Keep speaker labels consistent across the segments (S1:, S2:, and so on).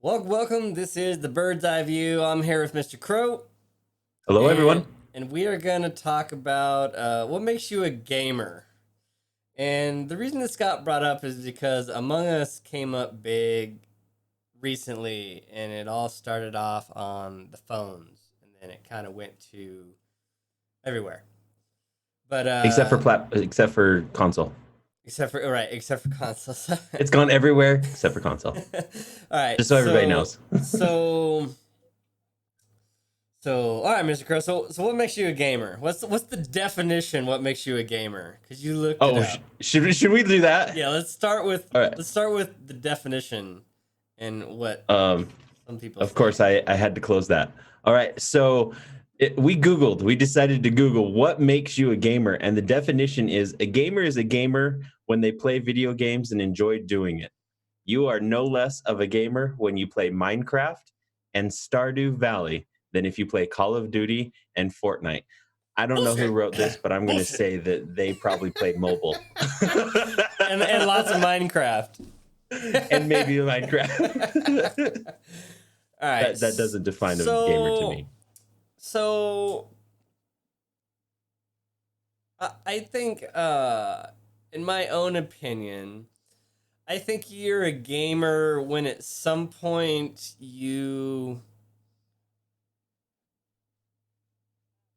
S1: Welcome. This is the Bird's Eye View. I'm here with Mr. Crow.
S2: Hello, everyone.
S1: And we are going to talk about what makes you a gamer. And the reason this got brought up is because Among Us came up big recently, and it all started off on the phones, and then it kind of went to everywhere. But
S2: Except for console.
S1: except for consoles.
S2: It's gone everywhere except for console.
S1: All right,
S2: Just so everybody knows.
S1: So, all right, Mr. Crow. So what makes you a gamer? What's the definition? What makes you a gamer? Because you looked it up.
S2: Should we do that?
S1: Yeah, let's start with the definition and what some people.
S2: Of course, I had to close that. All right, so we decided to Google what makes you a gamer, and the definition is a gamer is a gamer when they play video games and enjoy doing it. You are no less of a gamer when you play Minecraft and Stardew Valley than if you play Call of Duty and Fortnite. I don't know who wrote this, but I'm going to say that they probably played mobile.
S1: and lots of Minecraft.
S2: And maybe Minecraft.
S1: All right.
S2: That doesn't define a gamer to me.
S1: So, I think, in my own opinion, I think you're a gamer when at some point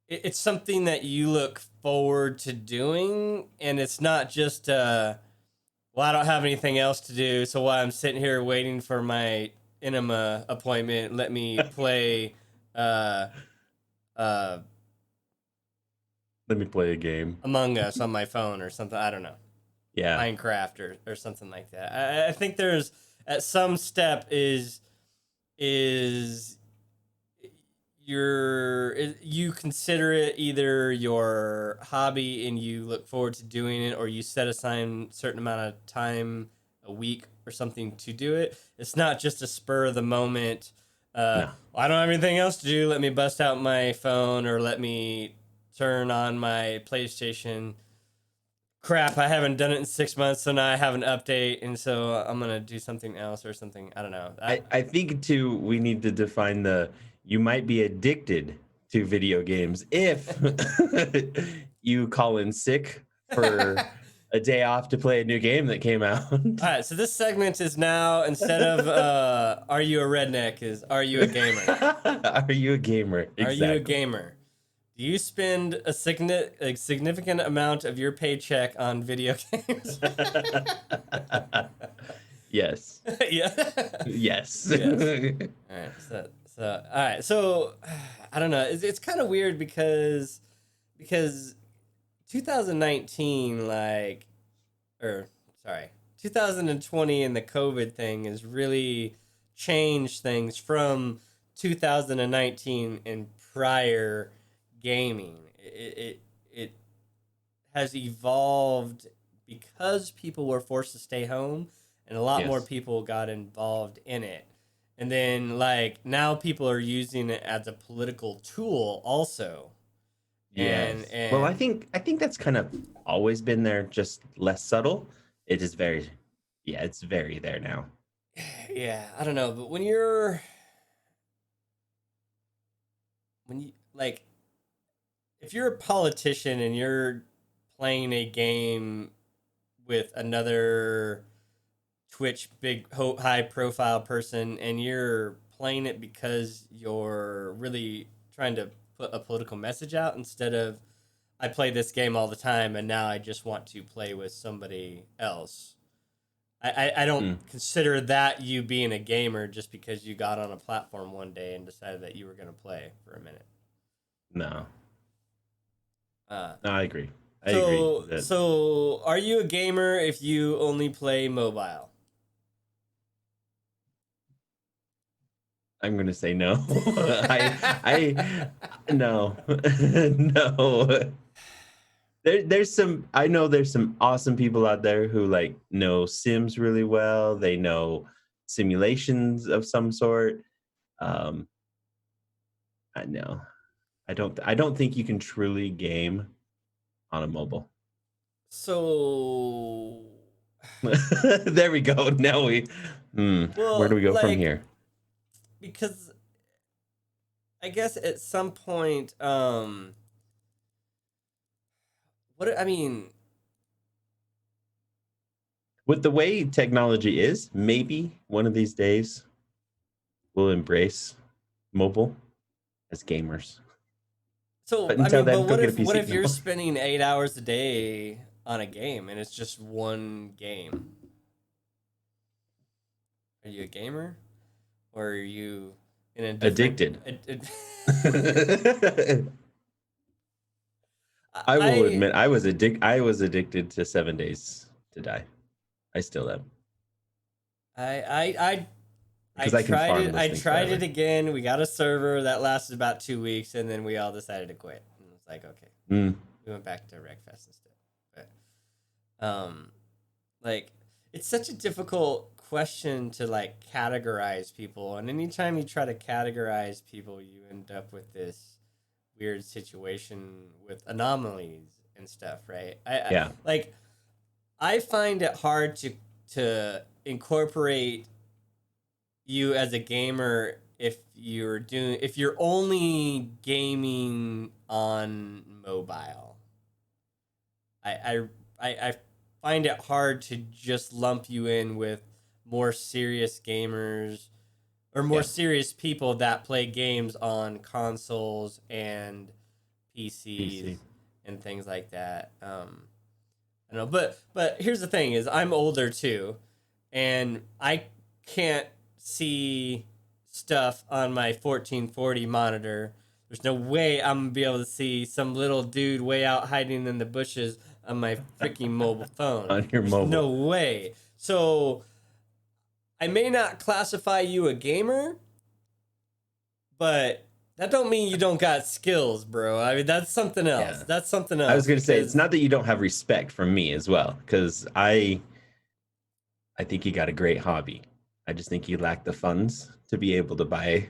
S1: it's something that you look forward to doing, and it's not just I don't have anything else to do, so while I'm sitting here waiting for my enema appointment, let me play
S2: let me play a game.
S1: Among Us on my phone or something. I don't know.
S2: Yeah.
S1: Minecraft or something like that. I think there's at some step is you consider it either your hobby and you look forward to doing it, or you set aside a certain amount of time a week or something to do it. It's not just a spur of the moment. No. I don't have anything else to do. Let me bust out my phone or let me turn on my PlayStation. Crap, I haven't done it in 6 months, so now I have an update, and so I'm going to do something else or something. I don't know.
S2: I think, too, we need to define you might be addicted to video games if you call in sick for a day off to play a new game that came out. All
S1: right, so this segment is now, instead of are you a redneck, is are you a gamer?
S2: Are you a gamer? Exactly.
S1: Are you a gamer? Do you spend a significant amount of your paycheck on video games?
S2: Yes.
S1: Yeah.
S2: Yes.
S1: All right. So I don't know. It's kind of weird because 2019, 2020 and the COVID thing has really changed things from 2019 and prior gaming. It has evolved because people were forced to stay home, and a lot more people got involved in it. And then now people are using it as a political tool also.
S2: Yes. And well, I think that's kind of always been there, just less subtle. It is it's very there now.
S1: Yeah, I don't know, but when if you're a politician and you're playing a game with another Twitch big high profile person, and you're playing it because you're really trying to put a political message out instead of I play this game all the time and now I just want to play with somebody else. I don't consider that you being a gamer just because you got on a platform one day and decided that you were going to play for a minute.
S2: No, I agree. I agree.
S1: So, are you a gamer if you only play mobile?
S2: I'm gonna say no. No, no. There's some awesome people out there who know Sims really well. They know simulations of some sort. I know. I don't think you can truly game on a mobile.
S1: So
S2: there we go. Now where do we go from here?
S1: because I guess at some point, what I mean,
S2: With the way technology is, maybe one of these days we'll embrace mobile as gamers.
S1: so
S2: But
S1: I
S2: until
S1: mean, but
S2: then, go get a
S1: what
S2: PC.
S1: if you're
S2: No.
S1: spending 8 hours a day on a game and it's just one game? Are you a gamer, or are you in a different?
S2: Addicted. I will
S1: I
S2: admit I was addicted to 7 days to die. I still am.
S1: I
S2: Because I can
S1: tried
S2: farm
S1: it.
S2: those
S1: I
S2: things
S1: tried it
S2: forever.
S1: again. We got a server that lasted about 2 weeks, and then we all decided to quit. And it's like, okay,
S2: Mm,
S1: we went back to Wreckfest instead. But, like, it's such a difficult question to like categorize people, and anytime you try to categorize people, you end up with this weird situation with anomalies and stuff, right?
S2: yeah.
S1: Like, I find it hard to incorporate you as a gamer if you're only gaming on mobile. I find it hard to just lump you in with more serious gamers or more
S2: Yeah.
S1: serious people that play games on consoles and PCs
S2: PC.
S1: and things like that. I don't know, but here's the thing: is I'm older too, and I can't see stuff on my 1440 monitor. There's no way I'm gonna be able to see some little dude way out hiding in the bushes on my freaking mobile phone.
S2: On your
S1: There's
S2: mobile.
S1: no way. So I may not classify you a gamer, but that don't mean you don't got skills, bro. I mean, that's something else.
S2: Yeah.
S1: That's something
S2: I was
S1: else
S2: going to say it's
S1: because
S2: not that you don't have respect from me as well, because I think you got a great hobby. I just think you lack the funds to be able to buy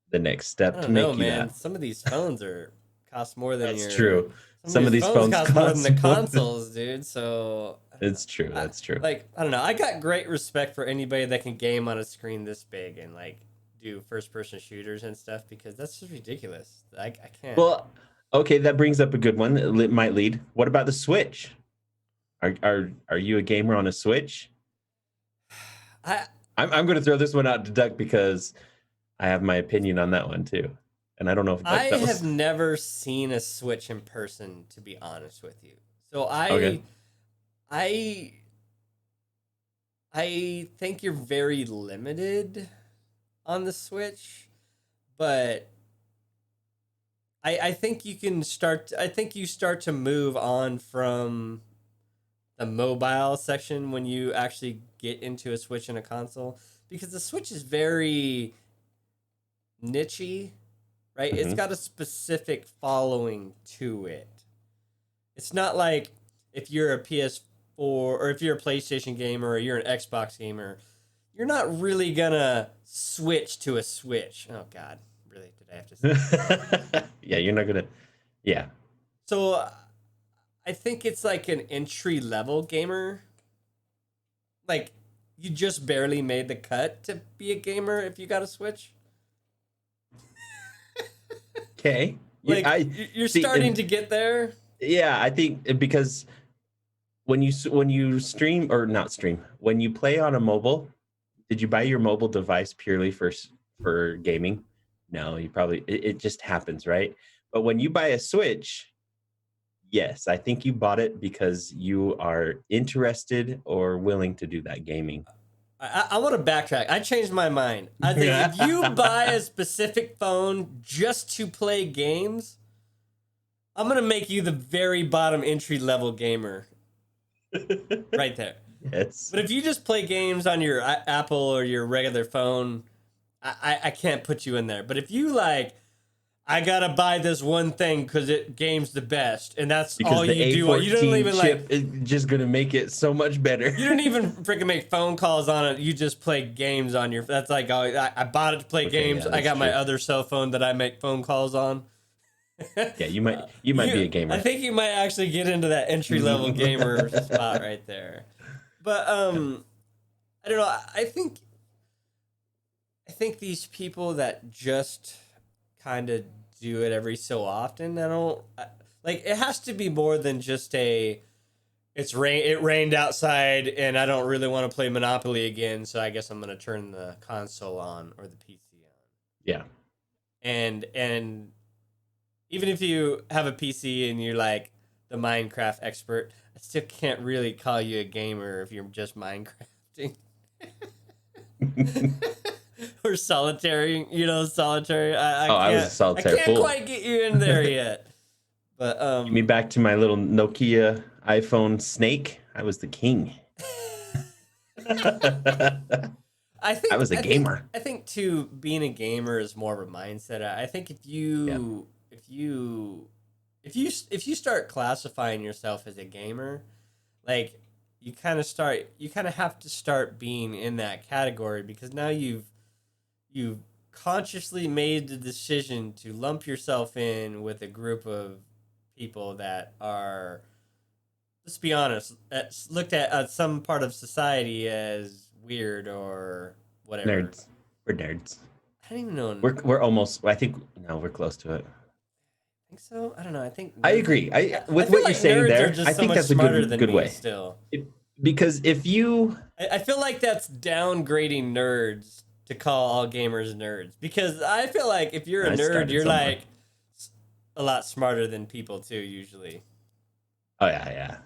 S2: the next
S1: I
S2: step to
S1: don't know,
S2: make you
S1: man.
S2: that.
S1: Some of these phones are cost more than
S2: That's
S1: your.
S2: true.
S1: Some of
S2: Some of
S1: these
S2: these
S1: phones
S2: phones
S1: cost more than
S2: cost
S1: the
S2: more than.
S1: consoles, dude. So,
S2: It's true.
S1: I,
S2: That's true.
S1: like, I don't know. I got great respect for anybody that can game on a screen this big and like do first-person shooters and stuff because that's just ridiculous. I can't.
S2: Well, okay, that brings up a good one. It might lead. What about the Switch? Are you a gamer on a Switch?
S1: I
S2: I'm going to throw this one out to Duck because I have my opinion on that one too, and I don't know if
S1: I
S2: Duck
S1: have
S2: knows.
S1: never seen a Switch in person, to be honest with you. So
S2: Okay.
S1: I I think you're very limited on the Switch, but I think you can start. I think you start to move on from the mobile section when you actually get into a Switch and a console because the Switch is very nichey, right? It's
S2: Hmm.
S1: got a specific following to it. It's not like if you're a PS4 or if you're a PlayStation gamer or you're an Xbox gamer, you're not really gonna switch to a Switch. Oh God, really? Did I have to say that?
S2: Yeah, you're not gonna. Yeah,
S1: So I think it's like an entry level gamer. Like you just barely made the cut to be a gamer if you got a Switch.
S2: okay.
S1: Like
S2: I
S1: you're
S2: see.
S1: starting to get there.
S2: Yeah, I think because when you stream or not stream, when you play on a mobile, did you buy your mobile device purely for gaming? No, you probably it just happens, right? But when you buy a Switch, yes, I think you bought it because you are interested or willing to do that gaming.
S1: I want to backtrack. I changed my mind. I think if you buy a specific phone just to play games, I'm gonna make you the very bottom entry level gamer right there.
S2: Yes.
S1: But if you just play games on your Apple or your regular phone, I can't put you in there. But if you like, I gotta buy this one thing because it game's the best, and that's
S2: Because
S1: all
S2: the
S1: you do. You don't
S2: A14
S1: even
S2: chip
S1: like.
S2: is just gonna make it so much better.
S1: You don't even freaking make phone calls on it. You just play games on your. That's like I bought it to play
S2: Okay,
S1: games.
S2: yeah,
S1: I
S2: that's
S1: got my
S2: true.
S1: other cell phone that I make phone calls on.
S2: Yeah, you might be a
S1: I
S2: gamer.
S1: think you might actually get into that entry level gamer spot right there. But I don't know. I think these people that just kind of do it every so often, like it has to be more than just a it rained outside and I don't really want to play Monopoly again, so I guess I'm going to turn the console on or the PC on.
S2: Yeah.
S1: And even if you have a PC and you're like the Minecraft expert, I still can't really call you a gamer if you're just Minecrafting. Or solitary, solitary.
S2: Oh, I was a
S1: I
S2: solitaire
S1: can't
S2: fool.
S1: quite get you in there yet. But
S2: Give me back to my little Nokia iPhone Snake. I was the king.
S1: I think
S2: I was a gamer.
S1: I think too, being a gamer is more of a mindset. I think
S2: Yeah.
S1: if you start classifying yourself as a gamer, like you kind of have to start being in that category, because now you've consciously made the decision to lump yourself in with a group of people that are, let's be honest, looked at some part of society as weird or whatever.
S2: Nerds. We're nerds.
S1: I don't even know.
S2: We're almost. I think no, we're close to it.
S1: Think so? I don't know. I think
S2: I
S1: nerds
S2: agree.
S1: I
S2: With
S1: feel
S2: what you're
S1: like
S2: saying
S1: nerds are
S2: there, I
S1: just so
S2: think
S1: much
S2: that's a
S1: smarter than
S2: good
S1: me
S2: way.
S1: still.
S2: Because if you,
S1: I feel like that's downgrading nerds to call all gamers nerds, because I feel like if you're a
S2: I
S1: nerd,
S2: started
S1: you're
S2: somewhere.
S1: like a lot smarter than people too, usually.
S2: Oh yeah.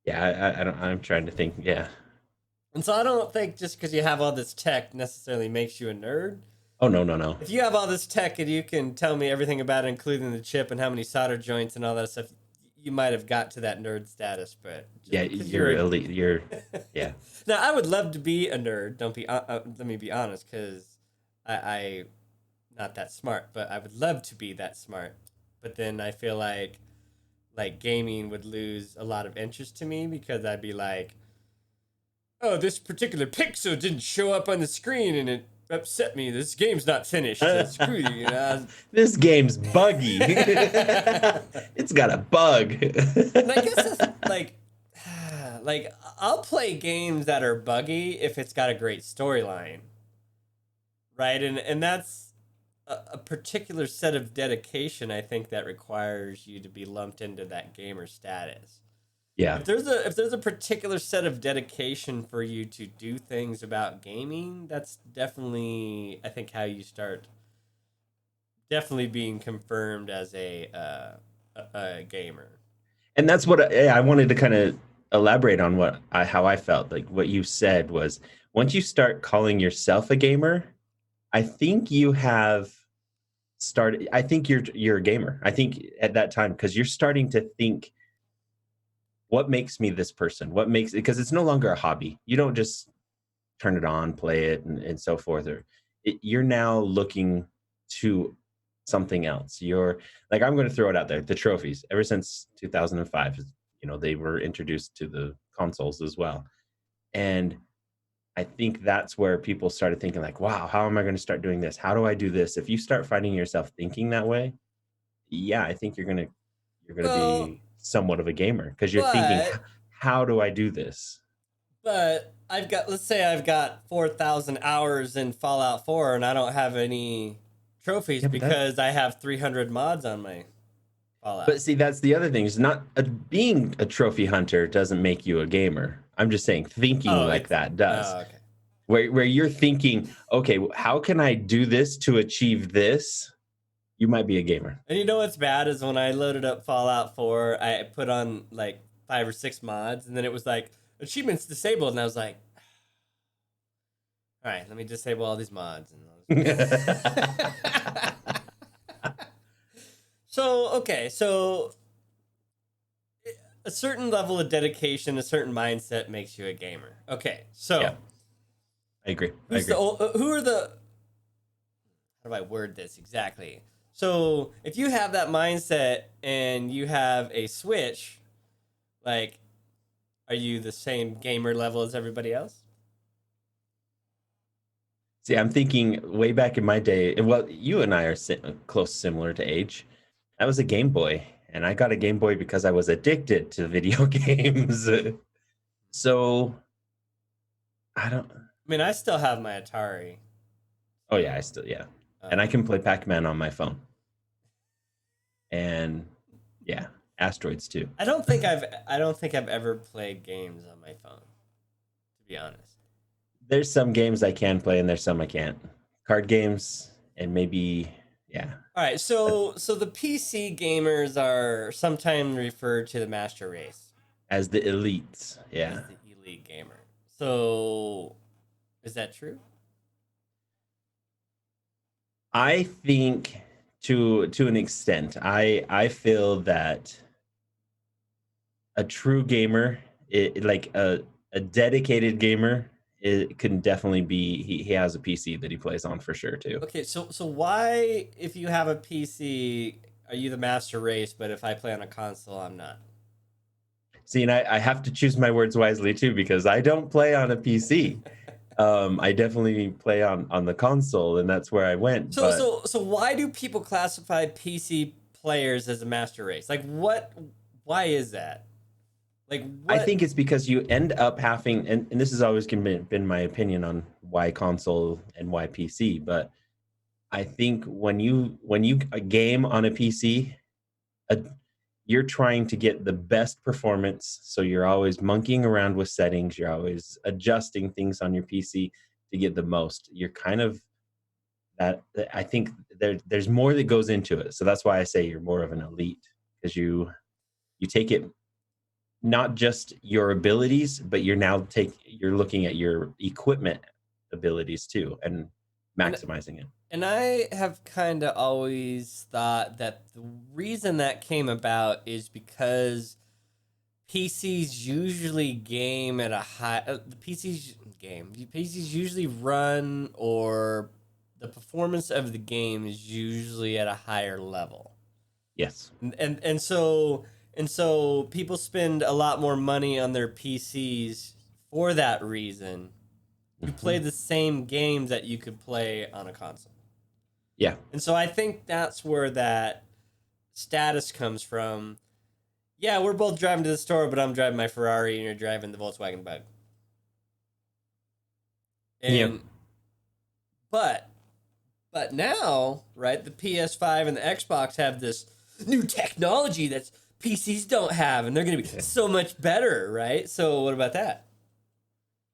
S2: I don't. I'm trying to think. Yeah.
S1: And so I don't think just because you have all this tech necessarily makes you a nerd.
S2: Oh no.
S1: If you have all this tech and you can tell me everything about it, including the chip and how many solder joints and all that stuff, you might have got to that nerd status. But just
S2: Yeah,
S1: because
S2: you're elite. You're yeah.
S1: Now, I would love to be a nerd. Don't be. Let me be honest, because I not that smart, but I would love to be that smart. But then I feel like gaming would lose a lot of interest to me, because I'd be like, oh, this particular pixel didn't show up on the screen and it upset me. This game's not finished. So screw you.
S2: This game's buggy. It's got a bug.
S1: And I guess it's like I'll play games that are buggy if it's got a great storyline, right? And that's a particular set of dedication, I think, that requires you to be lumped into that gamer status.
S2: Yeah.
S1: If there's a particular set of dedication for you to do things about gaming, that's definitely, I think, how you start definitely being confirmed as a gamer.
S2: And that's what I wanted to kind of elaborate on how I felt. Like what you said was, once you start calling yourself a gamer, I think you have started. I think you're a gamer. I think at that time, because you're starting to think, what makes me this person? What makes it? Because it's no longer a hobby. You don't just turn it on, play it, and so forth. You're now looking to something else. You're like, I'm going to throw it out there. The trophies, ever since 2005, they were introduced to the consoles as well. And I think that's where people started thinking like, wow, how am I going to start doing this? How do I do this? If you start finding yourself thinking that way, yeah, I think you're going to
S1: Well,
S2: be somewhat of a gamer, because you're thinking,
S1: but
S2: how do I do this?
S1: but let's say I've got 4,000 hours in Fallout 4 and I don't have any trophies,
S2: Yeah,
S1: because I have 300 mods on my Fallout.
S2: But see, that's the other thing. Is not being a trophy hunter doesn't make you a gamer. I'm just saying thinking like that does.
S1: Oh, okay.
S2: Where you're thinking, okay, how can I do this to achieve this? You might be a gamer.
S1: And you know what's bad is when I loaded up Fallout 4, I put on like 5 or 6 mods, and then it was like achievements disabled, and I was like, all right, let me disable all these mods. So a certain level of dedication, a certain mindset makes you a gamer. Okay, so
S2: Yeah. I agree.
S1: who are the? How do I word this exactly? So if you have that mindset and you have a Switch, like, are you the same gamer level as everybody else?
S2: See, I'm thinking way back in my day. Well, you and I are close, similar to age. I was a Game Boy, and I got a Game Boy because I was addicted to video games. So I don't.
S1: I mean, I still have my Atari.
S2: Oh yeah, I still yeah, and I
S1: Um,
S2: can play Pac-Man on my phone. And yeah, asteroids too.
S1: I don't think I've ever played games on my phone, to be honest.
S2: There's some games I can play and there's some I can't. Card games and maybe yeah.
S1: All right,
S2: But
S1: so the PC gamers are sometimes referred to the master race
S2: as the elites,
S1: as
S2: yeah.
S1: the elite gamer. So is that true?
S2: I think to an extent, I feel that a true gamer, like a dedicated gamer, it can definitely be he has a PC that he plays on for sure too.
S1: Okay, so why, if you have a PC, are you the master race, but if I play on a console, I'm not?
S2: See, and I have to choose my words wisely too because I don't play on a PC. I definitely play on the console, and that's where I went.
S1: So
S2: But
S1: so so why do people classify PC players as a master race? Like what? Why is that? Like
S2: I
S1: what?
S2: think it's because you end up having, and this has always been my opinion on why console and why PC. But I think when you a game on a PC, a, you're trying to get the best performance. So you're always monkeying around with settings. You're always adjusting things on your PC to get the most. You're kind of that I think there's more that goes into it. So that's why I say you're more of an elite because you take it not just your abilities, but you're looking at your equipment abilities too and
S1: And
S2: maximizing it.
S1: and I have kind of always thought that the reason that came about is because PCs usually game at a high. The PCs game. The PCs usually run, or the performance of the game is usually at a higher level.
S2: Yes.
S1: And so people spend a lot more money on their PCs for that reason, to play
S2: Mhm.
S1: the same games that you could play on a console.
S2: Yeah.
S1: And so I think that's where that status comes from. Yeah, we're both driving to the store, but I'm driving my Ferrari and you're driving the Volkswagen Bug.
S2: Yeah.
S1: And but but now, right, the PS5 and the Xbox have this new technology that PCs don't have, and they're going to be so much better, right? So what about that?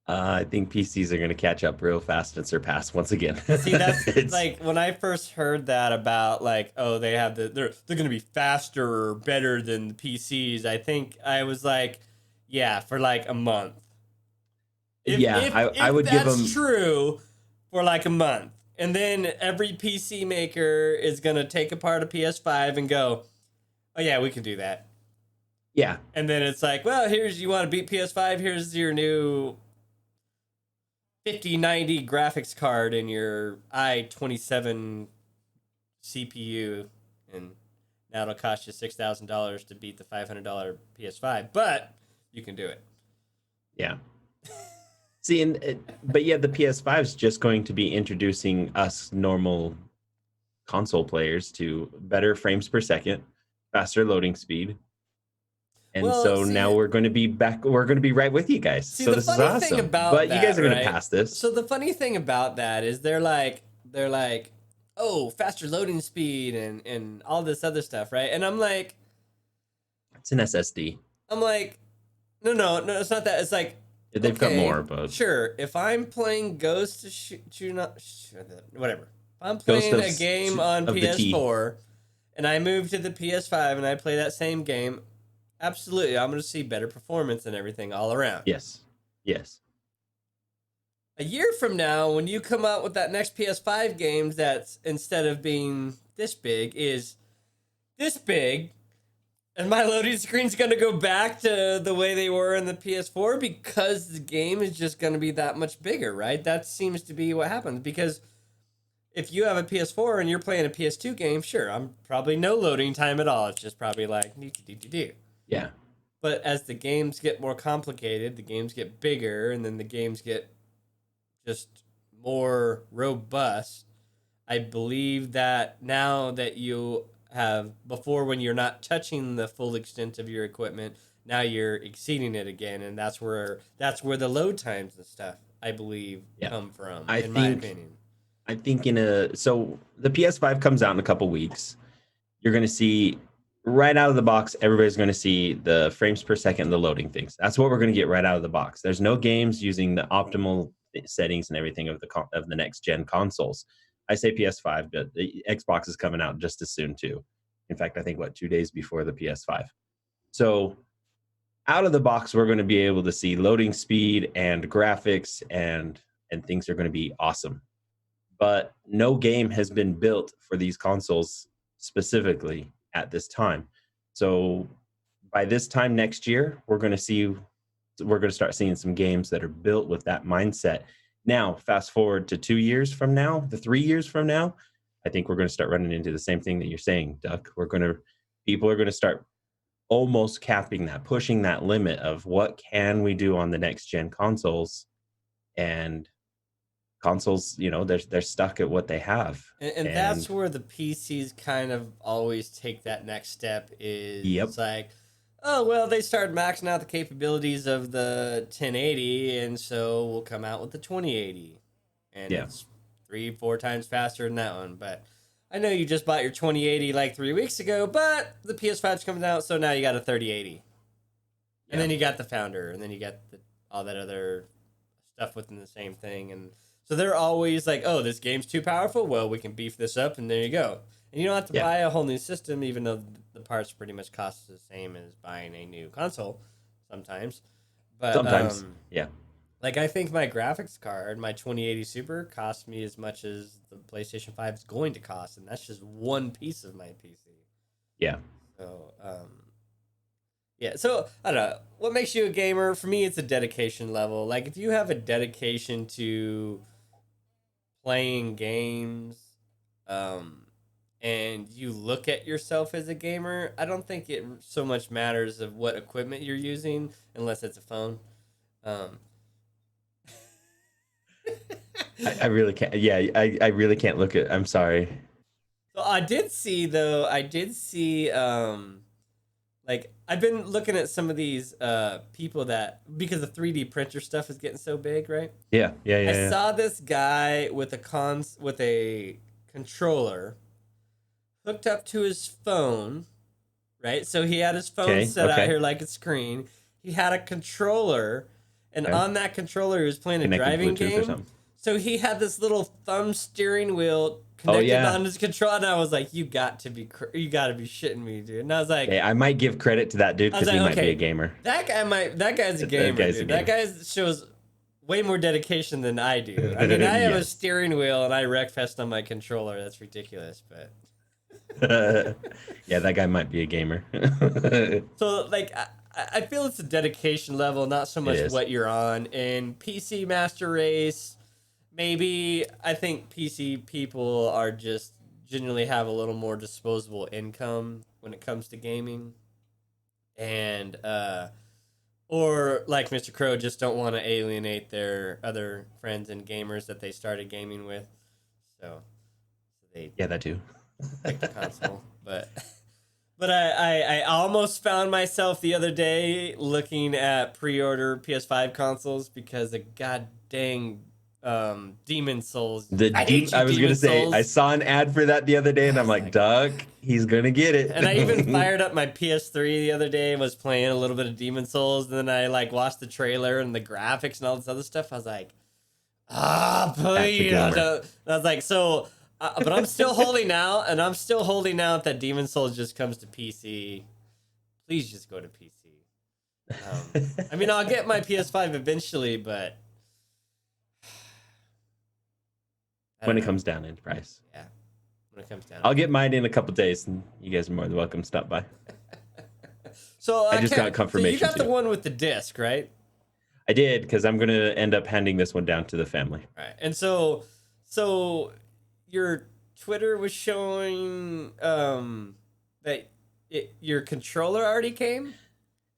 S2: I think PCs are going to catch up real fast and surpass once again.
S1: See, that's
S2: It's
S1: like when I first heard that about, like, oh, they have they're gonna be faster or better than the PCs. I think I was like, yeah, for like a month. If
S2: yeah,
S1: if
S2: I
S1: if
S2: would give
S1: that's
S2: them
S1: true, for like a month, and then every PC maker is gonna take apart a PS5 and go, oh yeah, we can do that.
S2: yeah.
S1: And then it's like, well, here's, you want to beat PS5? Here's your new 5090 graphics card and your i27 CPU, and now it'll cost you $6,000 to beat the $500 PS5, but you can do it.
S2: Yeah. See, but yeah, the PS5 is just going to be introducing us normal console players to better frames per second, faster loading speed. And
S1: Well,
S2: so now
S1: see,
S2: we're going to be back. We're going to be right with you guys.
S1: see
S2: So
S1: the
S2: this is
S1: funny thing
S2: awesome.
S1: about
S2: But you guys
S1: that,
S2: are going to
S1: right?
S2: pass this.
S1: So the funny thing about that is they're like, oh, faster loading speed and all this other stuff, right? And
S2: It's an SSD.
S1: I'm like, no, no, no, it's not that. It's like,
S2: They've got
S1: okay,
S2: more, but
S1: sure. If I'm playing Ghost of whatever. If I'm
S2: Ghost
S1: playing a game on
S2: of the T.
S1: PS4 and I move to the PS5 and I play that same game, absolutely, I'm going to see better performance and everything all around.
S2: Yes. Yes.
S1: A year from now, when you come out with that next PS5 game, that's, instead of being this big, is this big, and my loading screen's going to go back to the way they were in the PS4 because the game is just going to be that much bigger, right? That seems to be what happens, because if you have a PS4 and you're playing a PS2 game, sure, I'm probably no loading time at all. It's just probably like do.
S2: Yeah.
S1: But as the games get more complicated, the games get bigger, and then the games get just more robust. I believe that now that you have, before, when you're not touching the full extent of your equipment, now you're exceeding it again, and that's where the load times and stuff I believe,
S2: Yeah.
S1: come from,
S2: I
S1: in my
S2: think
S1: opinion.
S2: so the PS5 comes out in a couple weeks. You're going to see right out of the box, everybody's going to see the frames per second, the loading things. That's what we're going to get right out of the box. There's no games using the optimal settings and everything of the next gen consoles. I say PS5, but the Xbox is coming out just as soon too. In fact, I think 2 days before the PS5. So out of the box, we're going to be able to see loading speed and graphics and things are going to be awesome. But no game has been built for these consoles specifically at this time. So by this time next year, we're going to start seeing some games that are built with that mindset. Now, fast forward to 2 years from now, 3 years from now, I think we're going to start running into the same thing that you're saying, Duck. People are going to start almost capping that, pushing that limit of what can we do on the next gen consoles, and consoles, they're stuck at what they have.
S1: And that's
S2: And
S1: where the PCs kind of always take that next step. Is
S2: yep,
S1: it's like, oh well, they started maxing out the capabilities of the 1080, and so we'll come out with the 2080, and
S2: yeah,
S1: it's 3-4 times faster than that one. But I know you just bought your 2080 like 3 weeks ago, but the PS5's coming out, so now you got a 3080, and
S2: yeah,
S1: then you got the Founder, and then you got all that other stuff within the same thing. And so they're always like, oh, this game's too powerful. Well, we can beef this up, and there you go. And you don't have to
S2: yeah.
S1: buy a whole new system, even though the parts pretty much cost the same as buying a new console sometimes. But
S2: Sometimes, yeah,
S1: like I think my graphics card, my 2080 Super, cost me as much as the PlayStation 5 is going to cost, and that's just one piece of my PC.
S2: yeah.
S1: So yeah, so I don't know. What makes you a gamer? For me, it's a dedication level. Like if you have a dedication to playing games, and you look at yourself as a gamer, I don't think it so much matters of what equipment you're using, unless it's a phone. Um,
S2: I really can't. Yeah, I really can't look at. I'm sorry.
S1: so I did see like I've been looking at some of these people that, because the 3D printer stuff is getting so big, right?
S2: Yeah, yeah,
S1: I
S2: yeah, yeah.
S1: saw this guy with a controller hooked up to his phone, right? So he had his phone
S2: Okay,
S1: set out
S2: okay,
S1: here like a screen. He had a controller, and
S2: okay.
S1: on that controller, he was playing a
S2: Connected
S1: driving
S2: Bluetooth or
S1: game.
S2: something.
S1: So he had this little thumb steering wheel
S2: Oh
S1: connected
S2: yeah.
S1: on his controller, and I was like, "You got to be shitting me, dude!" And I was like,
S2: Okay, I might give credit to that dude because he might be a
S1: "Okay,
S2: gamer.
S1: that guy's a
S2: That
S1: gamer,
S2: guy's a
S1: dude. That
S2: gamer.
S1: guy shows way more dedication than I do. I mean, I have a
S2: Yes.
S1: steering wheel and I wreckfest on my controller. That's ridiculous, but."
S2: Yeah, that guy might be a gamer.
S1: So like I feel it's a dedication level, not so
S2: It
S1: much
S2: is.
S1: what you're on. And PC Master Race, maybe I think PC people are just generally have a little more disposable income when it comes to gaming, and or like Mr. Crow, just don't want to alienate their other friends and gamers that they started gaming with, so they
S2: Yeah, that too.
S1: picked the console, but. But I almost found myself the other day looking at pre-order PS5 consoles because of god dang Demon Souls. I hate you,
S2: I was gonna
S1: Demon
S2: say I
S1: Souls.
S2: saw an ad for that the other day, and
S1: I
S2: I'm
S1: was
S2: like,
S1: like,
S2: Doug, he's gonna get
S1: and I even
S2: it.
S1: fired up my PS3 the other day and was playing a little bit of Demon Souls. And then I like watched the trailer and the graphics and all this other stuff. I was like,
S2: That's a
S1: please. I
S2: gamer.
S1: was like, so. But I'm still holding out, and I'm still holding out that Demon Souls just comes to PC. Please just go to PC. I mean, I'll get my PS5 eventually, but I don't
S2: When it
S1: know.
S2: comes down in price,
S1: Yeah, when it comes down.
S2: I'll get mine in a couple days, and you guys are more than welcome to stop by.
S1: So
S2: I just got
S1: So you
S2: confirmation
S1: got the
S2: too.
S1: one with the disc, right?
S2: I did because I'm gonna end up handing this one down to the family.
S1: Right. And so your Twitter was showing that your controller already came.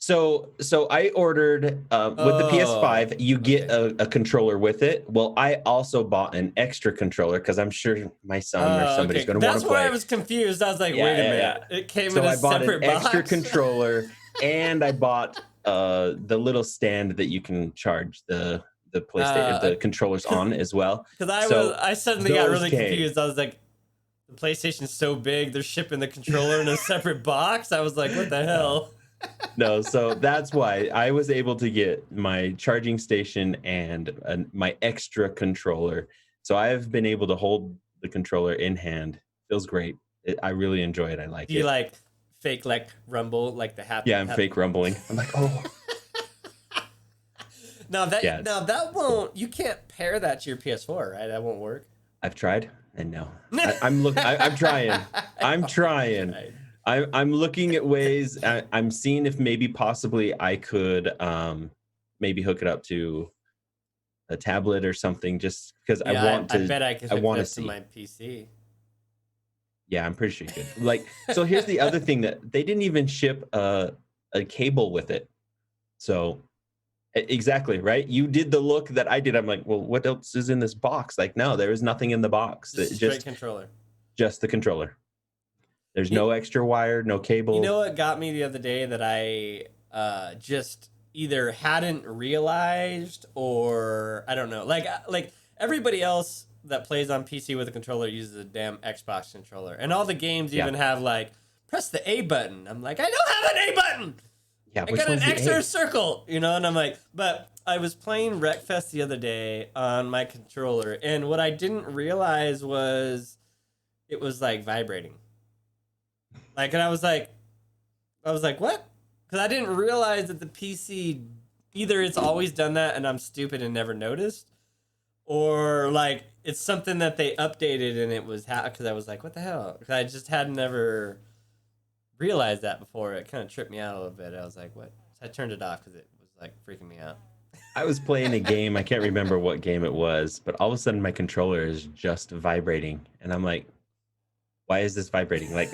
S2: So I ordered with the
S1: Oh,
S2: PS5, you get
S1: okay.
S2: a controller with it. Well, I also bought an extra controller because I'm sure my son or somebody's
S1: Okay.
S2: going to want
S1: That's
S2: to
S1: where I
S2: play.
S1: was confused. I was like,
S2: Yeah,
S1: wait a
S2: yeah, yeah.
S1: minute. It came in
S2: So
S1: a
S2: I bought an
S1: separate
S2: extra
S1: box.
S2: controller and I bought the little stand that you can charge the PlayStation, the controllers on as well.
S1: Because
S2: So
S1: I suddenly got
S2: those
S1: really
S2: came.
S1: confused. I was like, the PlayStation's so big, they're shipping the controller in a separate box. I was like, what the hell?
S2: No, so that's why I was able to get my charging station and my extra controller. So I've been able to hold the controller in hand. Feels great. I really enjoy it. I like
S1: Do you
S2: it.
S1: like fake like rumble, like the happy?
S2: Yeah, I'm fake rumbling. I'm like, oh,
S1: Now
S2: yeah.
S1: that won't. You can't pair that to your PS4, right? That won't work.
S2: I've tried, and no, I'm looking. I'm trying. I'm trying.
S1: Right.
S2: I'm looking at ways. I'm seeing if maybe possibly I could maybe hook it up to a tablet or something, just because I
S1: Yeah,
S2: want to.
S1: I bet I could
S2: I
S1: hook
S2: want
S1: it
S2: to
S1: up to
S2: see.
S1: my PC.
S2: Yeah, I'm pretty sure you could. Like, so here's the other thing that they didn't even ship a cable with it. So exactly, right? You did the look that I did. I'm like, well, what else is in this box? Like, no, there is nothing in the box.
S1: Just straight controller.
S2: Just the controller. There's
S1: You-
S2: no extra wire, no cable.
S1: You know what got me the other day that I just either hadn't realized or I don't know. Like everybody else that plays on PC with a controller uses a damn Xbox controller, and all the games even have like press the A button. I'm like, I don't have an A button.
S2: Yeah,
S1: I
S2: which
S1: got an
S2: one's the
S1: X or
S2: A?
S1: a circle, you know, and I'm like, but I was playing Wreckfest the other day on my controller, and what I didn't realize was it was like vibrating. Like, and I was like, what? Because I didn't realize that the PC either it's always done that and I'm stupid and never noticed, or like it's something that they updated and it was because I was like, what the hell? Because I just had never realized that before. It kind of tripped me out a little bit. I was like, what? So I turned it off because it was like freaking me out.
S2: I was playing a game. I can't remember what game it was, but all of a sudden my controller is just vibrating, and I'm like, why is this vibrating? Like,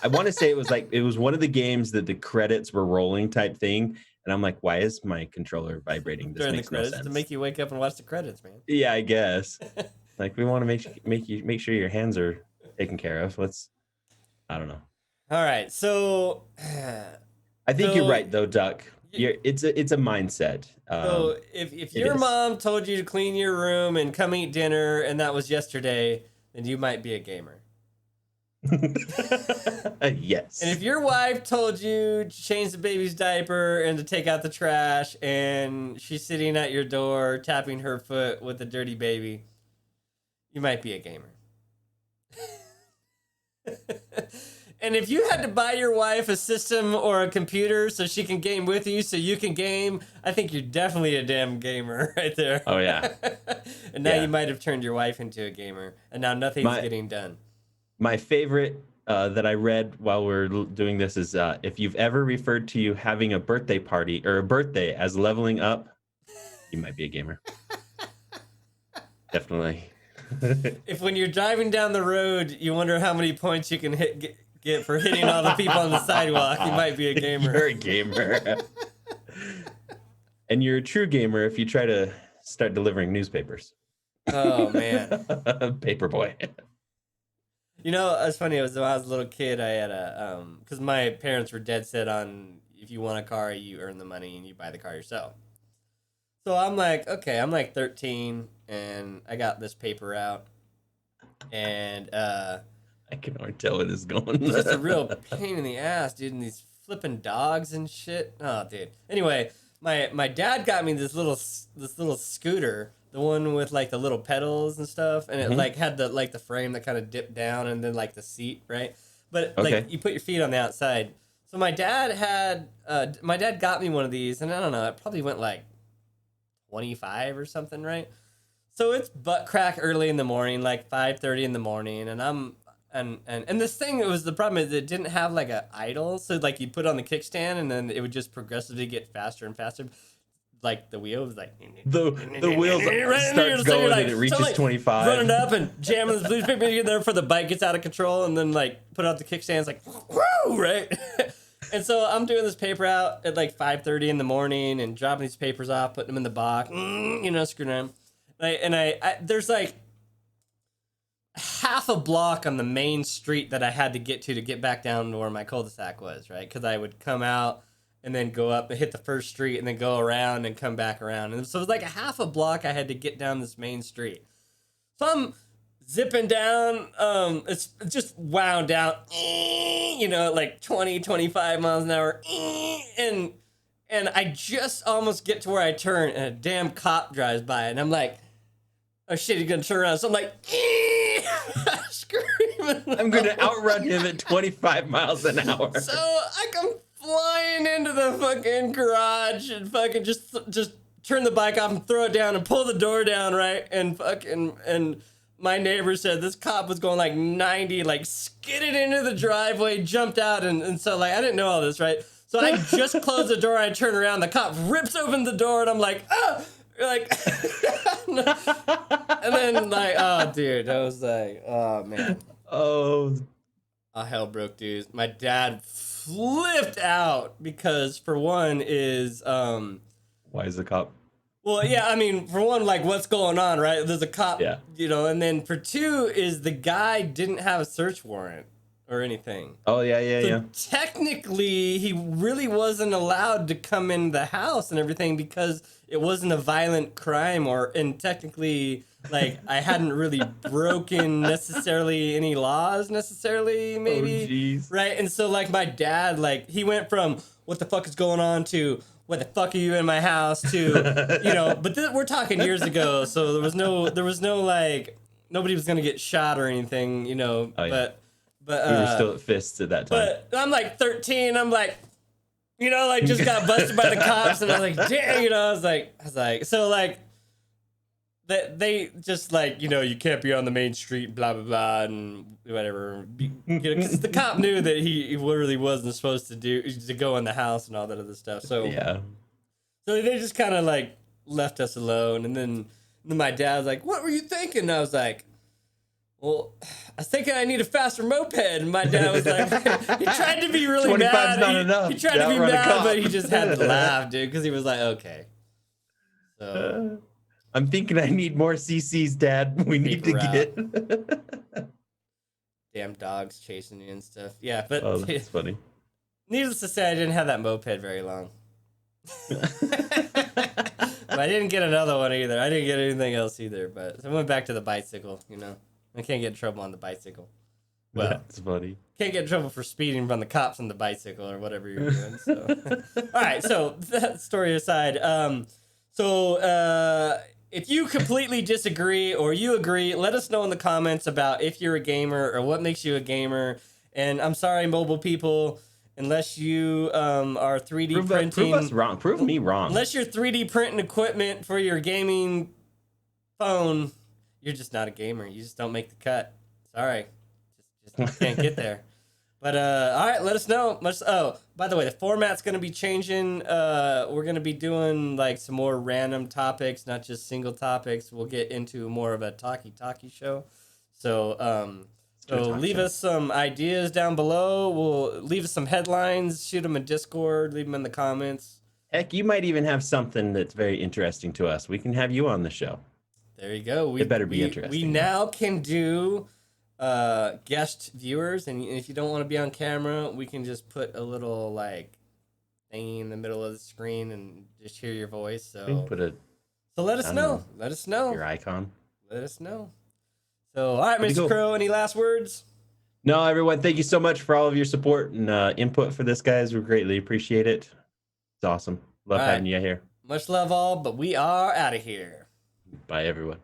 S2: I want to say it was one of the games that the credits were rolling type thing, and I'm like, why is my controller vibrating? This
S1: During the
S2: makes
S1: credits
S2: no sense.
S1: to make you wake up and watch the credits, man.
S2: Yeah, I guess. Like, we want to make sure your hands are taken care of. I don't know.
S1: All right, so
S2: I think you're right though, Duck. It's a mindset.
S1: So if your mom told you to clean your room and come eat dinner and that was yesterday, then you might be a gamer.
S2: Yes.
S1: And if your wife told you to change the baby's diaper and to take out the trash and she's sitting at your door tapping her foot with a dirty baby, you might be a gamer. And if you had to buy your wife a system or a computer so she can game with you so you can game, I think you're definitely a damn gamer right there.
S2: Oh, yeah.
S1: And now you might have turned your wife into a gamer, and now nothing's getting done.
S2: My favorite that I read while we're doing this is if you've ever referred to you having a birthday party or a birthday as leveling up, you might be a gamer. Definitely.
S1: If when you're driving down the road, you wonder how many points you can get for hitting all the people on the sidewalk, you might be a gamer.
S2: You're a gamer. And you're a true gamer if you try to start delivering newspapers.
S1: Oh, man.
S2: Paperboy.
S1: You know, it's funny. When I was a little kid, I had a, because my parents were dead set on if you want a car, you earn the money and you buy the car yourself. So I'm like, okay, I'm like 13 and I got this paper out. And,
S2: I can already tell where this is going.
S1: it's just a real pain in the ass, dude. And these flipping dogs and shit. Oh, dude. Anyway, my dad got me this little scooter, the one with like the little pedals and stuff, and it like had the frame that kind of dipped down and then like the seat, right? But like you put your feet on the outside. So my dad got me one of these, and I don't know, it probably went like 25 or something, right? So it's butt crack early in the morning, like 5:30 in the morning, and I'm and this thing, the problem is it didn't have like a idle, so like you put it on the kickstand and then it would just progressively get faster and faster. Like the wheel was like
S2: the wheels start going and it reaches 25.
S1: Running up and jamming the newspaper in there for the bike gets out of control, and then like put out the kickstand, it's like whoo, right? And so I'm doing this paper out at like 5:30 in the morning and dropping these papers off, putting them in the box, screwing around. And I there's like half a block on the main street that I had to get back down to where my cul-de-sac was, right? Because I would come out and then go up and hit the first street and then go around and come back around. And so it was like a half a block I had to get down this main street. So I'm zipping down. It's just wound down, you know, like 20, 25 miles an hour. And I just almost get to where I turn and a damn cop drives by and I'm like, oh shit, he's gonna turn around. So I'm like, screaming.
S2: I'm gonna outrun him at 25 miles an hour.
S1: So I come flying into the fucking garage and fucking just turn the bike off and throw it down and pull the door down, right? And my neighbor said this cop was going like 90, like skidded into the driveway, jumped out, and so like I didn't know all this, right? So I just closed the door, I turn around, the cop rips open the door, and I'm like, ah! Like, and then like, oh dude, I was like, oh man.
S2: Oh,
S1: Hell broke loose. My dad flipped out because for one is
S2: why is the cop?
S1: well, yeah, I mean, for one, like, what's going on, right? There's a cop,
S2: Yeah.
S1: you know, and then for two is the guy didn't have a search warrant or anything.
S2: Oh, yeah.
S1: So technically, he really wasn't allowed to come in the house and everything because it wasn't a violent crime and technically, like, I hadn't really broken necessarily any laws necessarily, maybe.
S2: Oh, jeez.
S1: Right? And so, like, my dad, like, he went from, what the fuck is going on to, what the fuck are you in my house to, you know, but we're talking years ago, so there was no like, nobody was gonna get shot or anything, you know,
S2: Oh, yeah.
S1: but
S2: We were still at fists at that time.
S1: but I'm like 13, I'm like, you know, like just got busted by the cops, and I was like, damn, you know, I was like, so like, they just like, you know, you can't be on the main street, blah blah blah, and whatever, you know, because the cop knew that he really wasn't supposed to go in the house and all that other stuff. So
S2: Yeah.
S1: so they just kind of like left us alone, and then my dad was like, "What were you thinking?" And I was like, "Well, I was thinking I need a faster moped." And my dad was like, he tried to be really
S2: 25's
S1: mad.
S2: not enough
S1: He tried to be
S2: outrun a
S1: mad,
S2: cop.
S1: but he just had to laugh, dude, because he was like, "Okay." So
S2: I'm thinking I need more CCs, Dad. We need to get.
S1: damn dogs chasing you and stuff. Yeah, but
S2: Oh, that's funny.
S1: needless to say, I didn't have that moped very long. But I didn't get another one either. I didn't get anything else either. But I went back to the bicycle, you know. I can't get in trouble on the bicycle. Well,
S2: That's funny.
S1: can't get in trouble for speeding from the cops on the bicycle or whatever you're doing. So, all right. So that story aside, if you completely disagree or you agree, let us know in the comments about if you're a gamer or what makes you a gamer. And I'm sorry, mobile people, unless you are 3D printing.
S2: Prove us wrong. Prove me wrong.
S1: Unless you're 3D printing equipment for your gaming phone, you're just not a gamer. You just don't make the cut. Sorry. Just can't get there. But all right, let us know. Oh, by the way, the format's going to be changing. We're going to be doing like some more random topics, not just single topics. We'll get into more of a talkie show. So leave us some ideas down below. We'll leave us some headlines, shoot them in Discord, leave them in the comments.
S2: Heck, you might even have something that's very interesting to us. We can have you on the show.
S1: There you go.
S2: It better be interesting.
S1: We now can do guest viewers, and if you don't want to be on camera, we can just put a little like thing in the middle of the screen and just hear your voice. So let us know. Let us know
S2: your icon.
S1: Let us know. So all right, Mr. Crow, any last words?
S2: No, everyone, thank you so much for all of your support and input for this, guys. We greatly appreciate it. It's awesome. Love having you here.
S1: Much love all, but we are out of here.
S2: Bye, everyone.